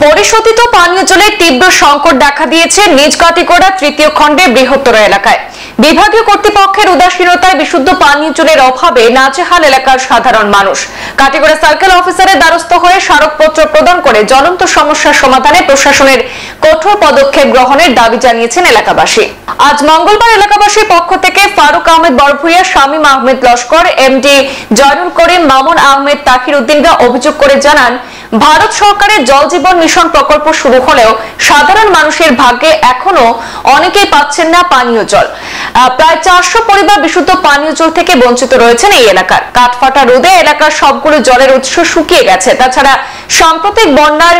পরিশোধিত পানীয় জলের তীব্র সংকট দেখা দিয়েছে নিজ কাটিগড়া তৃতীয় খণ্ডের বৃহত্তর এলাকায়। বিভাগীয় কর্তৃপক্ষের উদাসীনতায় বিশুদ্ধ পানীয় জলের অভাবে নাজেহাল এলাকার সাধারণ মানুষ। কাটিগড়া সার্কেল অফিসারের দ্বারস্থ হয়ে স্মারকপত্র প্রদান করে জ্বলন্ত সমস্যার সমাধানে প্রশাসনের কঠোর পদক্ষেপ গ্রহণের দাবি জানিয়েছেন এলাকাবাসী। আজ মঙ্গলবার এলাকাবাসীর পক্ষ থেকে ফারুক আহমেদ বড়ভূইয়া, শামীম আহমেদ লস্কর, এমডি জয়নুল করিম, মামুন আহমেদ, তাকির উদ্দিনরা অভিযোগ করে জানান, ভারত সরকারের জল জীবন মিশন প্রকল্প শুরু হলেও সাধারণ মানুষের ভাগ্যে এখনো অনেকেই পাচ্ছেন না পানীয় জল। প্রায় 400 পরিবার বিশুদ্ধ পানীয় জল থেকে বঞ্চিত রয়েছেন এই এলাকার। কাঠফাটা রোদে এলাকার সবগুলো জলের উৎস শুকিয়ে গেছে। তাছাড়া সাম্প্রতিক বন্যার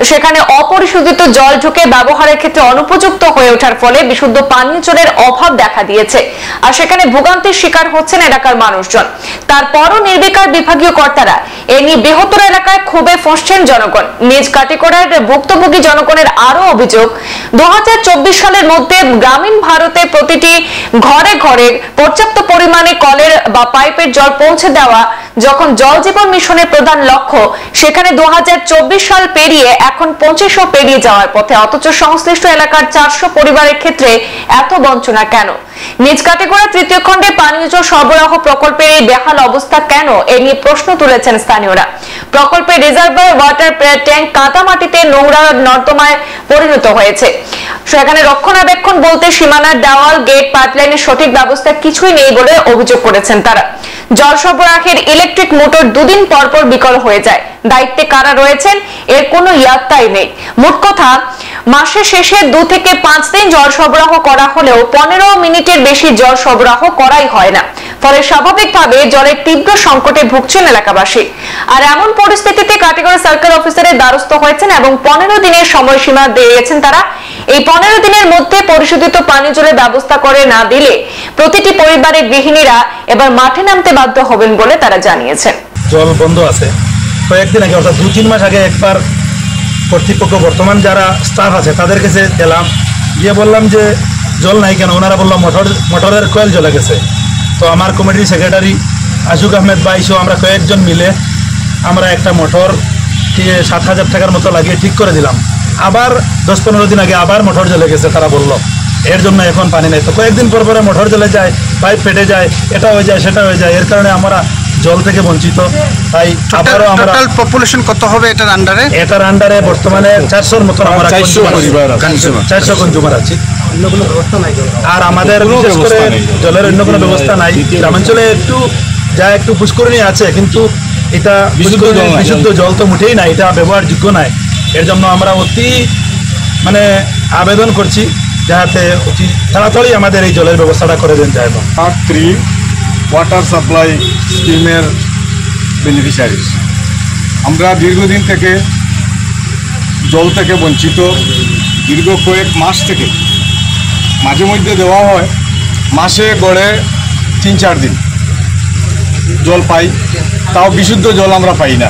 সেখানে অপরিশোধিত জল ঢুকে ব্যবহারের ক্ষেত্রে অনুপযুক্ত হয়ে ওঠার ফলে বিশুদ্ধ পানীয় জলের অভাব দেখা দিয়েছে। আর সেখানে ভোগান্তির শিকার হচ্ছেন এলাকার মানুষজন। তারপরও নির্বিকার বিভাগীয় কর্তারা এ নিয়ে বৃহত্তর এলাকায় ক্ষোভে ফসছেন জনগণ। নিজ কাটিগড়ার ভুক্তভোগী জনগণের আরো অভিযোগ, 2024 সালের মধ্যে গ্রামীণ ভারতে প্রতিটি ঘরে ঘরে পর্যাপ্ত পরিমাণে কলের বা পাইপের জল পৌঁছে দেওয়া যখন জল জীবন মিশনের প্রধান লক্ষ্য, সেখানে 2024 সাল পেরিয়ে এখন 2500 পেরিয়ে যাওয়ার পথে, অথচ সংশ্লিষ্ট এলাকার 400 পরিবারের ক্ষেত্রে এত বঞ্চনা কেন? নিজ কাটিগড়া তৃতীয় খণ্ডে পানীয় জল সরবরাহ প্রকল্পের এই বেহাল অবস্থা কেন, এ নিয়ে প্রশ্ন তুলেছেন স্থানীয়রা। প্রকল্পের রিজার্ভার ওয়াটার ট্যাঙ্ক কাদা মাটিতে নোংরা নর্দমায় পরিণত হয়েছে। সেখানে রক্ষণাবেক্ষণ বলতে সীমানার দেওয়াল, গেট, পাইপলাইনের সঠিক ব্যবস্থা কিছুই নেই বলে অভিযোগ করেছেন তারা। জল সরবরাহের ইলেকট্রিক মোটর দুদিন পর পর বিকল হয়ে যায়। দায়িত্বে কারা রয়েছেন এর কোনো ইয়াত্তাই নেই। মোট কথা, মাসের শেষে 2 থেকে 5 দিন জল সরবরাহ করা হলেও 15 মিনিটের বেশি জল সরবরাহ করাই হয় না। ফলে স্বাভাবিকভাবে জলের তীব্র সংকটে ভুগছেন এলাকাবাসী। আর এমন পরিস্থিতিতে কাটিগড়া সার্কেল অফিসারের দ্বারস্থ হয়েছেন এবং 15 দিনের সময়সীমা দিয়েছেন তারা। এই 15 দিনের মধ্যে পরিশোধিত পানীয় জলের ব্যবস্থা করে না দিলে প্রতিটি পরিবারের গৃহিণীরা এবার মাঠে নামতে বাধ্য হবেন বলে তারা জানিয়েছেন। জল বন্ধ আছে। কয়েকদিন আগে, অর্থাৎ 2-3 মাস আগে একবার কর্তৃপক্ষ, বর্তমান যারা স্টাফ আছে তাদের কাছে গেলাম, গিয়ে বললাম যে জল নাই কেন? ওনারা বললাম মোটরের কয়েল জ্বলে গেছে। তো আমার কমিটির সেক্রেটারি আশুক আহমেদ বাইসও আমরা কয়েকজন মিলে আমরা একটা মোটর 7,000 টাকার মতো লাগিয়ে ঠিক করে দিলাম। আবার 10-15 দিন আগে আবার মোটর জ্বলে গেছে, তারা বলল এর জন্য এখন পানি নেই। তো কয়েকদিন পর পরে মোটর জ্বলে যায়, পাইপ ফেটে যায়, এটা হয়ে যায়, সেটা হয়ে যায়। এর কারণে আমরা জল থেকে বঞ্চিত। তাই আবারও আমরা, টোটাল পপুলেশন কত হবে এটার আন্ডারে? এটার আন্ডারে বর্তমানে 400-র মতো আমরা 400 কনজিউমার আছি। আর আমাদের বিশেষ করে জলের অন্য কোনো ব্যবস্থা নাই। গ্রামাঞ্চলে একটু পুষ্করিণী আছে, কিন্তু এটা বিশুদ্ধ জল তো মুঠেই নাই, এটা ব্যবহারযোগ্য নাই। এর জন্য আমরা অতি আবেদন করছি যাতে অতি তাড়াতাড়ি আমাদের এই জলের ব্যবস্থাটা করে দেন যায়। পার্ট 3 ওয়াটার সাপ্লাই স্কিমের বেনিফিশিয়ারিজ আমরা দীর্ঘদিন থেকে জল থেকে বঞ্চিত। দীর্ঘ কয়েক মাস থেকে মাঝে মধ্যে দেওয়া হয়, মাসে গড়ে 3-4 দিন জল পাই, তাও বিশুদ্ধ জল আমরা পাই না।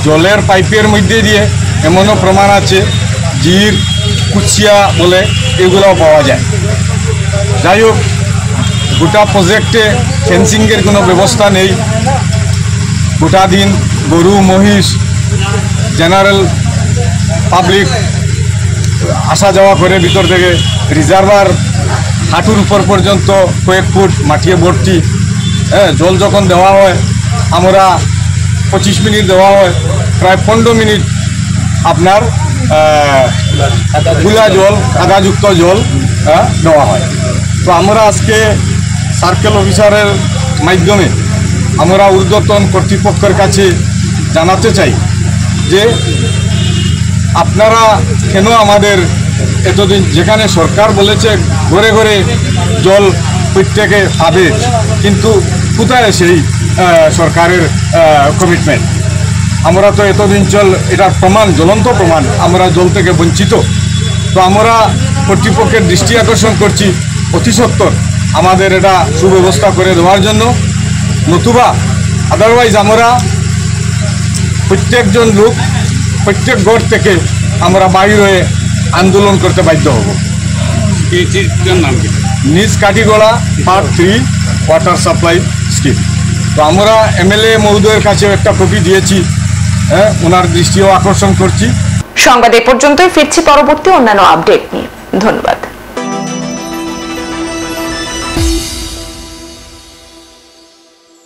জলের পাইপের মধ্যে দিয়ে এমনও প্রমাণ আছে জির, কুচিয়া বলে এগুলোও পাওয়া যায়। যাই হোক, গোটা প্রজেক্টে ফেন্সিংয়ের কোনো ব্যবস্থা নেই। গোটা দিন গরু, মহিষ, জেনারেল পাবলিক আসা যাওয়া করে ভিতর থেকে। রিজার্ভার হাঁটুর উপর পর্যন্ত কয়েক ফুট মাটিয়ে ভর্তি। জল যখন দেওয়া হয়, আমরা 25 মিনিট দেওয়া হয়, প্রায় 15 মিনিট আপনার গুলা জল, কাদাযুক্ত জল দেওয়া হয়। তো আমরা আজকে সার্কেল অফিসারের মাধ্যমে আমরা ঊর্ধ্বতন কর্তৃপক্ষের কাছে জানাতে চাই যে আপনারা কেন আমাদের এতদিন, যেখানে সরকার বলেছে ঘরে ঘরে জল প্রত্যেকে পাবে, কিন্তু কোথায় সেই সরকারের কমিটমেন্ট? আমরা তো এতদিন এটার প্রমাণ, জ্বলন্ত প্রমাণ, আমরা জল থেকে বঞ্চিত। তো আমরা কর্তৃপক্ষের দৃষ্টি আকর্ষণ করছি অতি সত্বর আমাদের এটা সুব্যবস্থা করে দেওয়ার জন্য। নতুবা আদারওয়াইজ আমরা প্রত্যেকজন লোক প্রত্যেক ঘর থেকে আমরা বাইর হয়ে আন্দোলন করতে বাধ্য হব। নিজ Katigorah part 3 water supply scheme. তো আমরা এমএলএ মহোদয়ের কাছে একটা কপি দিয়েছি, ওনার দৃষ্টিও আকর্ষণ করছি। সংবাদ এ পর্যন্তই, ফিরছি পরবর্তী অন্যান্য আপডেট নিয়ে। ধন্যবাদ।